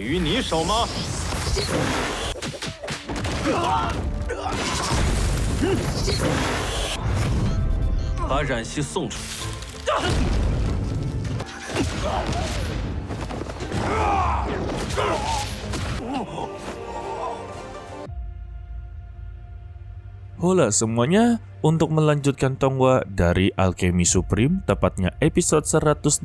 于你手吗？把冉西送出。Hola semuanya, untuk melanjutkan tongwa dari Alchemy Supreme, tepatnya episode 112,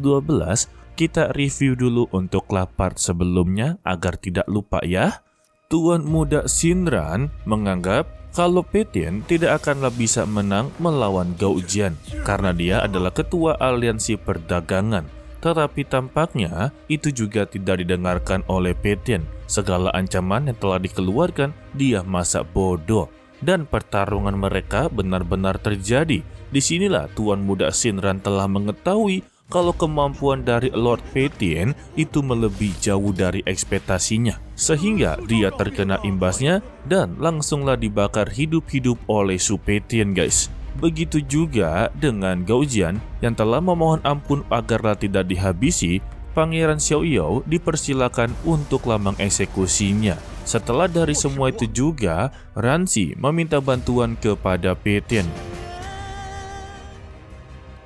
kita review dulu untuk part sebelumnya agar tidak lupa ya. Tuan Muda Shinran menganggap kalau Petian tidak akanlah bisa menang melawan Gao Jian karena dia adalah ketua aliansi perdagangan. Tetapi tampaknya itu juga tidak didengarkan oleh Petian. Segala ancaman yang telah dikeluarkan, dia masa bodoh. Dan pertarungan mereka benar-benar terjadi. Disinilah Tuan Muda Shinran telah mengetahui kalau kemampuan dari Lord Petian itu melebihi jauh dari ekspektasinya. Sehingga dia terkena imbasnya dan langsunglah dibakar hidup-hidup oleh Su Petian guys. Begitu juga dengan Gao Jian yang telah memohon ampun agarlah tidak dihabisi. Pangeran Xiaoyou dipersilakan untuklah mengeksekusinya. Setelah dari semua itu juga, Ranxi meminta bantuan kepada Petian.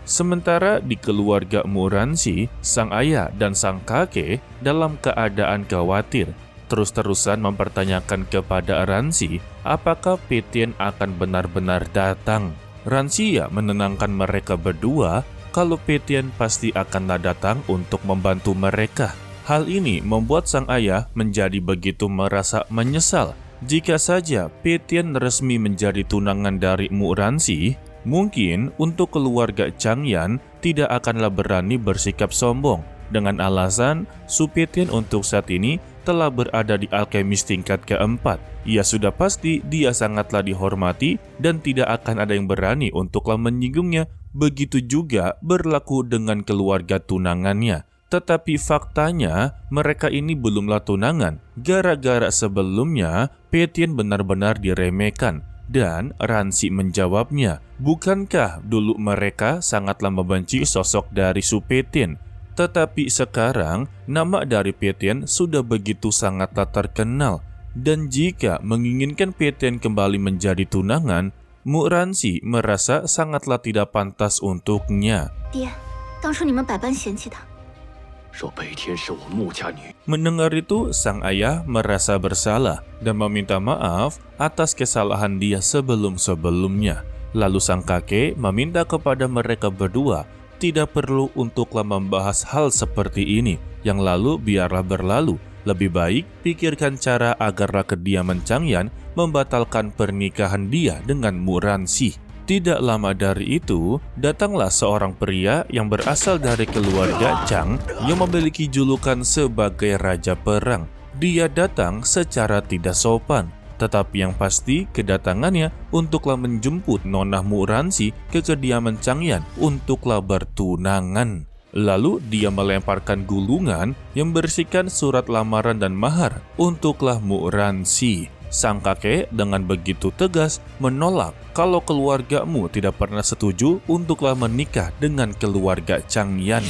Sementara di keluarga Ranxi, sang ayah dan sang kakek dalam keadaan khawatir, terus-terusan mempertanyakan kepada Ranxi apakah Petian akan benar-benar datang. Ranxi menenangkan mereka berdua kalau Petian pasti akanlah datang untuk membantu mereka. Hal ini membuat sang ayah menjadi begitu merasa menyesal. Jika saja Petian resmi menjadi tunangan dari Ranxi, mungkin untuk keluarga Changyan tidak akanlah berani bersikap sombong. Dengan alasan Su Petian untuk saat ini telah berada di alkemis tingkat keempat. Ia sudah pasti dia sangatlah dihormati dan tidak akan ada yang berani untuklah menyinggungnya. Begitu juga berlaku dengan keluarga tunangannya. Tetapi faktanya mereka ini belumlah tunangan. Gara-gara sebelumnya Petian benar-benar diremehkan. Dan Ranxi menjawabnya, bukankah dulu mereka sangatlah membenci sosok dari Su Petian? Tetapi sekarang nama dari Petian sudah begitu sangatlah terkenal. Dan jika menginginkan Petian kembali menjadi tunangan, Ranxi merasa sangatlah tidak pantas untuknya. Mendengar itu, sang ayah merasa bersalah dan meminta maaf atas kesalahan dia sebelum-sebelumnya. Lalu sang kakek meminta kepada mereka berdua tidak perlu untuklah membahas hal seperti ini. Yang lalu biarlah berlalu. Lebih baik pikirkan cara agarlah kediaman Changyan membatalkan pernikahan dia dengan Ranxi. Tidak lama dari itu, datanglah seorang pria yang berasal dari keluarga Chang yang memiliki julukan sebagai Raja Perang. Dia datang secara tidak sopan, tetapi yang pasti kedatangannya untuklah menjemput Nona Ranxi ke kediaman Changyan untuklah bertunangan. Lalu dia melemparkan gulungan yang berisikan surat lamaran dan mahar untuklah Ranxi. Sang kakek dengan begitu tegas menolak kalau keluargamu tidak pernah setuju untuklah menikah dengan keluarga Changyan.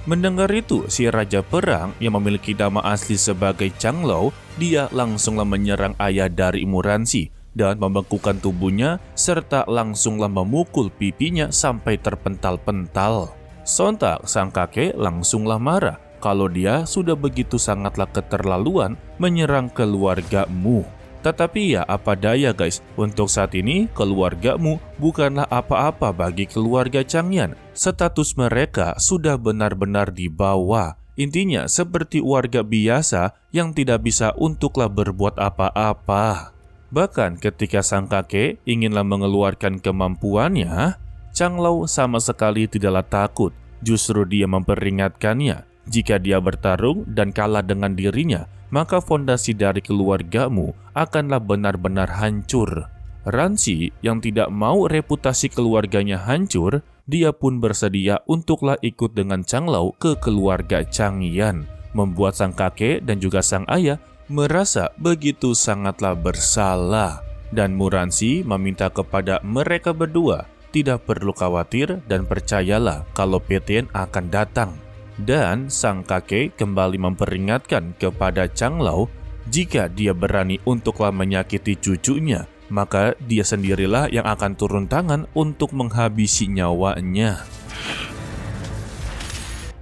Mendengar itu, si Raja Perang yang memiliki nama asli sebagai Changlou, dia langsunglah menyerang ayah dari Ranxi dan membengkukkan tubuhnya serta langsunglah memukul pipinya sampai terpental-pental. Sontak sang kakek langsunglah marah kalau dia sudah begitu sangatlah keterlaluan menyerang keluargamu. Tetapi ya apa daya guys, untuk saat ini keluargamu bukanlah apa-apa bagi keluarga Changyan. Status mereka sudah benar-benar di bawah. Intinya seperti warga biasa yang tidak bisa untuklah berbuat apa-apa. Bahkan ketika sang kakek inginlah mengeluarkan kemampuannya, Changlou sama sekali tidaklah takut. Justru dia memperingatkannya, jika dia bertarung dan kalah dengan dirinya, maka fondasi dari keluargamu akanlah benar-benar hancur. Ranxi yang tidak mau reputasi keluarganya hancur, dia pun bersedia untuklah ikut dengan Changlou ke keluarga Changyan, membuat sang kakek dan juga sang ayah merasa begitu sangatlah bersalah. Dan Ranxi meminta kepada mereka berdua tidak perlu khawatir dan percayalah kalau Petian akan datang. Dan sang kakek kembali memperingatkan kepada Changlao, jika dia berani untuklah menyakiti cucunya, maka dia sendirilah yang akan turun tangan untuk menghabisi nyawanya.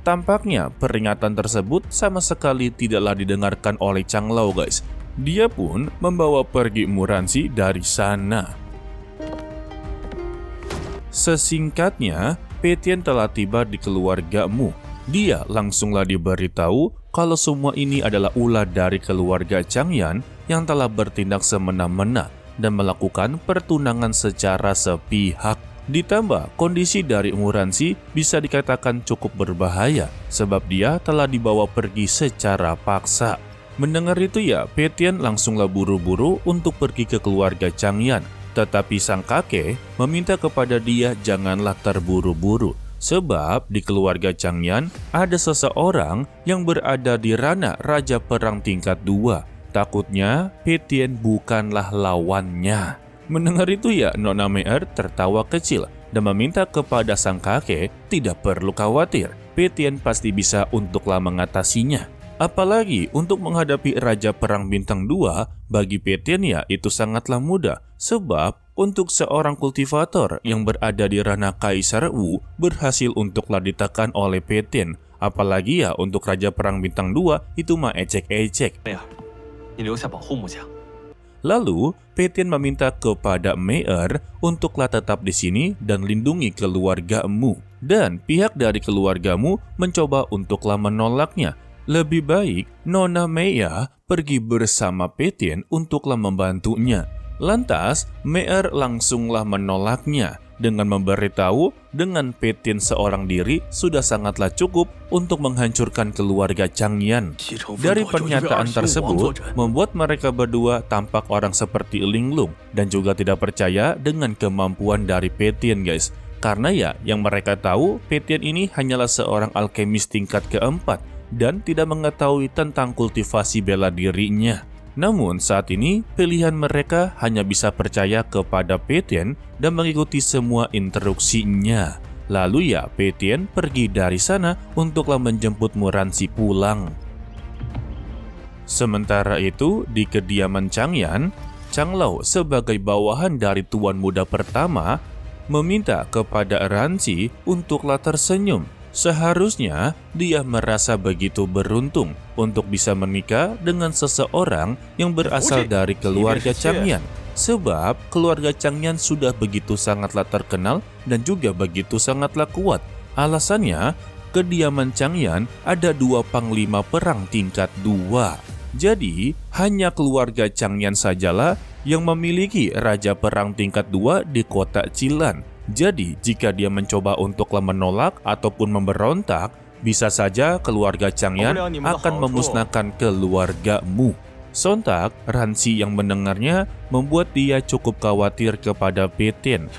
Tampaknya peringatan tersebut sama sekali tidaklah didengarkan oleh Changlao, guys. Dia pun membawa pergi Muransi dari sana. Sesingkatnya, Petian telah tiba di keluarga Mu. Dia langsunglah diberitahu kalau semua ini adalah ulah dari keluarga Changyan yang telah bertindak semena-mena dan melakukan pertunangan secara sepihak. Ditambah, kondisi dari Muransi bisa dikatakan cukup berbahaya sebab dia telah dibawa pergi secara paksa. Mendengar itu ya, Petian langsunglah buru-buru untuk pergi ke keluarga Changyan. Tetapi sang kakek meminta kepada dia janganlah terburu-buru. Sebab di keluarga Changyan ada seseorang yang berada di ranah Raja Perang tingkat 2. Takutnya Petian bukanlah lawannya. Mendengar itu ya, Nona Me'er tertawa kecil dan meminta kepada sang kakek tidak perlu khawatir. Petian pasti bisa untuklah mengatasinya. Apalagi untuk menghadapi Raja Perang Bintang 2, bagi Petian ya itu sangatlah mudah. Sebab untuk seorang kultivator yang berada di ranah Kaisar Wu berhasil untuklah ditekan oleh Petian. Apalagi ya untuk Raja Perang Bintang 2 itu mah ecek-ecek. Lalu Petian meminta kepada Me'er untuklah tetap di sini dan lindungi keluargamu. Dan pihak dari keluargamu mencoba untuklah menolaknya. Lebih baik Nona Meya pergi bersama Petian untuklah membantunya. Lantas, Me'er langsunglah menolaknya dengan memberitahu dengan Petian seorang diri sudah sangatlah cukup untuk menghancurkan keluarga Changyan. Dari pernyataan tersebut, membuat mereka berdua tampak orang seperti linglung dan juga tidak percaya dengan kemampuan dari Petian, guys. Karena ya, yang mereka tahu, Petian ini hanyalah seorang alkemis tingkat keempat dan tidak mengetahui tentang kultivasi bela dirinya. Namun saat ini pilihan mereka hanya bisa percaya kepada Petian dan mengikuti semua instruksinya. Lalu ya Petian pergi dari sana untuklah menjemput Muransi pulang. Sementara itu di kediaman Changyan, Changlao sebagai bawahan dari tuan muda pertama meminta kepada Ransi untuklah tersenyum. Seharusnya dia merasa begitu beruntung untuk bisa menikah dengan seseorang yang berasal dari keluarga Changyan. Sebab keluarga Changyan sudah begitu sangatlah terkenal dan juga begitu sangatlah kuat. Alasannya, kediaman Changyan ada 2 panglima perang tingkat 2. Jadi, hanya keluarga Changyan sajalah yang memiliki raja perang tingkat 2 di kota Chilan. Jadi, jika dia mencoba untuklah menolak ataupun memberontak, bisa saja keluarga Changyan akan memusnahkan keluargamu. Sontak, Ransi yang mendengarnya membuat dia cukup khawatir kepada Petian.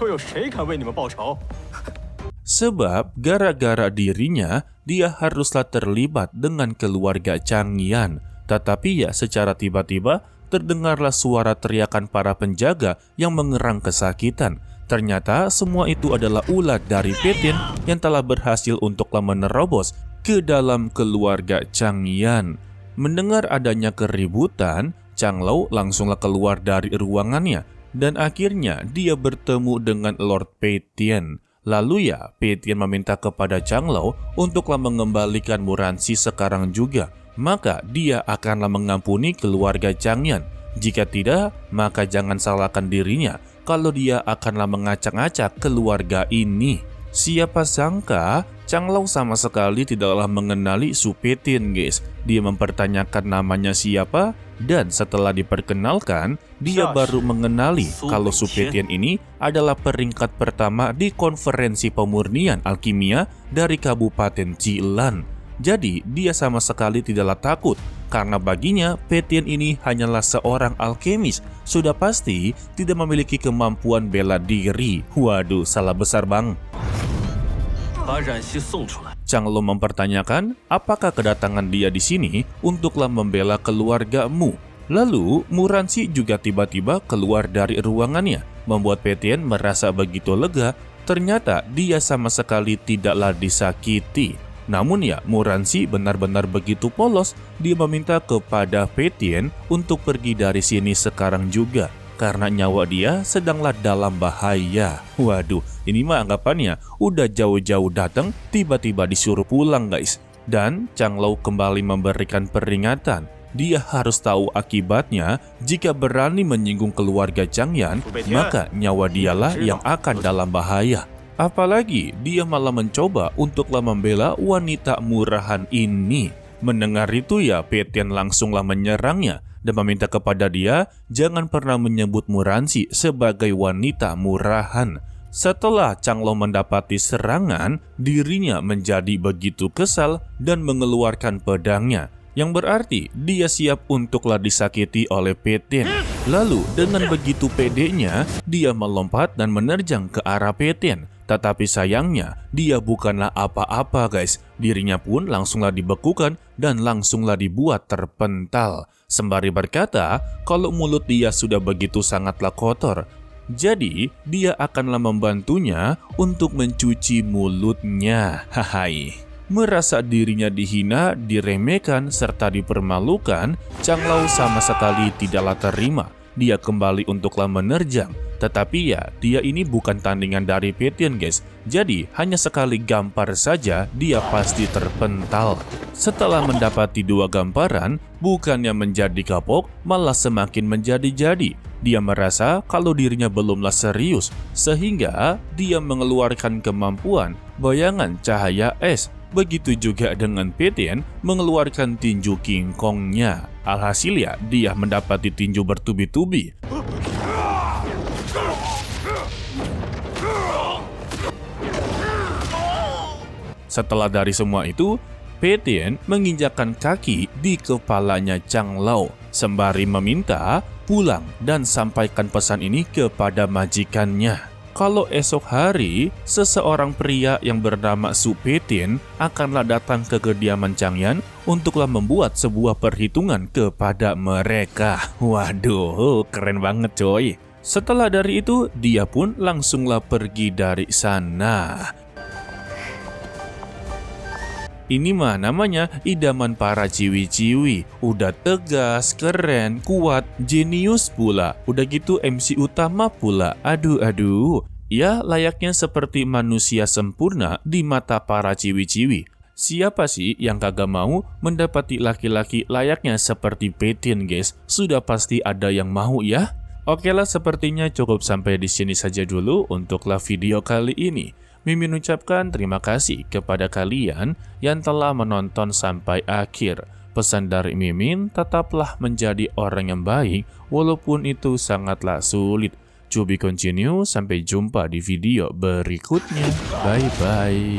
Sebab gara-gara dirinya, dia haruslah terlibat dengan keluarga Changyan. Tetapi ya secara tiba-tiba, terdengarlah suara teriakan para penjaga yang mengerang kesakitan. Ternyata semua itu adalah ulah dari Petian yang telah berhasil untuklah menerobos ke dalam keluarga Changyan. Mendengar adanya keributan, Changlao langsunglah keluar dari ruangannya dan akhirnya dia bertemu dengan Lord Petian. Lalu ya, Petian meminta kepada Changlao untuklah mengembalikan Muransi sekarang juga. Maka dia akanlah mengampuni keluarga Changyan. Jika tidak, maka jangan salahkan dirinya kalau dia akanlah mengacak-acak keluarga ini. Siapa sangka Changlao sama sekali tidaklah mengenali Su Petian, guys. Dia mempertanyakan namanya siapa dan setelah diperkenalkan, dia baru mengenali kalau Su Petian ini adalah peringkat pertama di konferensi pemurnian alkimia dari Kabupaten Chilan. Jadi dia sama sekali tidaklah takut karena baginya Petian ini hanyalah seorang alkemis. Sudah pasti tidak memiliki kemampuan bela diri. Waduh, salah besar bang. Changlao mempertanyakan apakah kedatangan dia di sini untuklah membela keluargamu. Lalu Muransi juga tiba-tiba keluar dari ruangannya, membuat Petian merasa begitu lega Ternyata dia sama sekali tidaklah disakiti. Namun ya, Muransi benar-benar begitu polos. Dia meminta kepada Peitian untuk pergi dari sini sekarang juga, karena nyawa dia sedanglah dalam bahaya. Waduh, ini mah anggapannya udah jauh-jauh datang, tiba-tiba disuruh pulang guys. Dan Changlou kembali memberikan peringatan. Dia harus tahu akibatnya. Jika berani menyinggung keluarga Changyan, maka nyawa dialah yang akan dalam bahaya. Apalagi dia malah mencoba untuklah membela wanita murahan ini. Mendengar itu ya, Peitian langsunglah menyerangnya dan meminta kepada dia jangan pernah menyebut Muransi sebagai wanita murahan. Setelah Changlou mendapati serangan, dirinya menjadi begitu kesal dan mengeluarkan pedangnya, yang berarti dia siap untuklah disakiti oleh Peitian. Lalu dengan begitu pedenya, dia melompat dan menerjang ke arah Peitian. Tetapi sayangnya, dia bukanlah apa-apa guys. Dirinya pun langsunglah dibekukan dan langsunglah dibuat terpental. Sembari berkata kalau mulut dia sudah begitu sangatlah kotor, jadi dia akanlah membantunya untuk mencuci mulutnya. Hahai. Merasa dirinya dihina, diremehkan, serta dipermalukan, Changlou sama sekali tidaklah terima. Dia kembali untuklah menerjang. Tetapi ya, dia ini bukan tandingan dari Peitian guys. Jadi hanya sekali gampar saja dia pasti terpental. Setelah mendapati 2 gamparan, bukannya menjadi kapok, malah semakin menjadi-jadi. Dia merasa kalau dirinya belumlah serius, sehingga dia mengeluarkan kemampuan bayangan cahaya es. Begitu juga dengan Peitian mengeluarkan tinju King Kong-nya. Alhasil ya, dia mendapati tinju bertubi-tubi. Setelah dari semua itu, Peitian menginjakkan kaki di kepalanya Changlou, sembari meminta pulang dan sampaikan pesan ini kepada majikannya. Kalau esok hari, seseorang pria yang bernama Su Peitian akanlah datang ke kediaman Changyan untuklah membuat sebuah perhitungan kepada mereka. Waduh, keren banget coy. Setelah dari itu, dia pun langsunglah pergi dari sana. Ini mah namanya idaman para ciwi-ciwi. Udah tegas, keren, kuat, jenius pula. Udah gitu MC utama pula. Aduh. Ya layaknya seperti manusia sempurna di mata para ciwi-ciwi. Siapa sih yang kagak mau mendapati laki-laki layaknya seperti Peitian guys? Sudah pasti ada yang mau ya. Oke lah, sepertinya cukup sampai di sini saja dulu untuklah video kali ini. Mimin ucapkan terima kasih kepada kalian yang telah menonton sampai akhir. Pesan dari Mimin, tetaplah menjadi orang yang baik walaupun itu sangatlah sulit. To be continue, sampai jumpa di video berikutnya. Bye-bye.